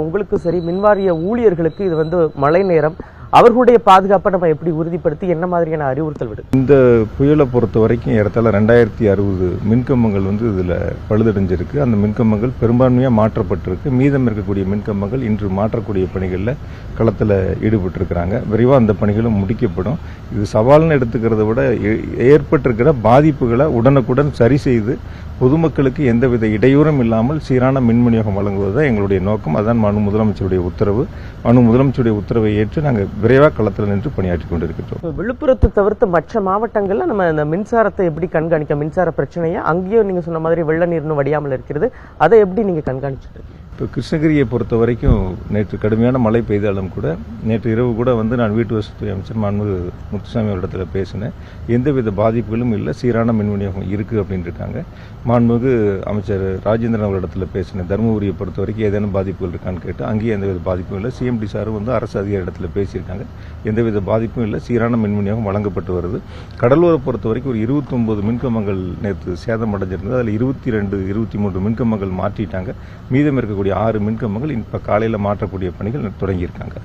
உங்களுக்கு சரி மின்வாரிய ஊழியர்களுக்கு இது வந்து மழை நேரம், அவர்களுடைய பாதுகாப்பை நம்ம எப்படி உறுதிப்படுத்தி என்ன மாதிரியான அறிவுறுத்தல் விடு? இந்த புயலை பொறுத்த வரைக்கும் ஏறத்தாழ 2060 மின்கம்பங்கள் வந்து இதில் பழுதடைஞ்சிருக்கு. அந்த மின்கம்பங்கள் பெரும்பான்மையாக மாற்றப்பட்டிருக்கு. மீதம் இருக்கக்கூடிய மின்கம்பங்கள் இன்று மாற்றக்கூடிய பணிகளில் களத்தில் ஈடுபட்டிருக்கிறாங்க. விரைவாக அந்த பணிகளும் முடிக்கப்படும். இது சவால்னு எடுத்துக்கிறத விட ஏற்பட்டிருக்கிற பாதிப்புகளை உடனுக்குடன் சரி செய்து பொதுமக்களுக்கு எந்தவித இடையூறும் இல்லாமல் சீரான மின் விநியோகம் வழங்குவதுதான் எங்களுடைய நோக்கம். அதான் முதலமைச்சருடைய உத்தரவு. முதலமைச்சருடைய உத்தரவை ஏற்று நாங்கள் விரைவாக களத்தில் நின்று பணியாற்றி கொண்டிருக்கிறோம். விழுப்புரத்தை தவிர்த்து மற்ற மாவட்டங்கள்ல நம்ம இந்த மின்சாரத்தை எப்படி கண்காணிக்க, மின்சார பிரச்சனையா அங்கேயும் நீங்க சொன்ன மாதிரி வெள்ள நீர்னு வடியாமல் இருக்கிறது, அதை எப்படி நீங்க கண்காணிச்சுட்டு? இப்போ கிருஷ்ணகிரியை பொறுத்த வரைக்கும் நேற்று கடுமையான மழை பெய்தாலும் கூட நேற்று இரவு கூட வந்து நான் வீட்டு வசதித்துறை அமைச்சர் மாண்புமிகு முத்துசாமி அவரிடத்தில் பேசினேன். எந்தவித பாதிப்புகளும் இல்லை, சீரான மின் விநியோகம் இருக்குது அப்படின்னு இருக்காங்க. மாண்புமிகு அமைச்சர் ராஜேந்திரன் அவரிடத்தில் பேசினேன். தருமபுரியை பொறுத்த வரைக்கும் ஏதேனும் பாதிப்புகள் இருக்கான்னு கேட்டு அங்கேயும் எந்தவித பாதிப்பும் இல்லை. சிஎம்டி சாரும் வந்து அரசு அதிகாரி இடத்துல பேசியிருக்காங்க. எந்தவித பாதிப்பும் இல்லை, சீரான மின் விநியோகம் வழங்கப்பட்டு வருது. கடலூரை பொறுத்த வரைக்கும் ஒரு 29 மின்கம்பங்கள் நேற்று சேதம் அடைஞ்சிருந்தது. அதில் 22, 23 மின்கம்பங்கள் மாற்றிட்டாங்க. மீதம் இருக்கக்கூடிய 6 மின்கம்பங்கள் இப்போ காலையில் மாற்றக்கூடிய பணிகள் தொடங்கியிருக்காங்க.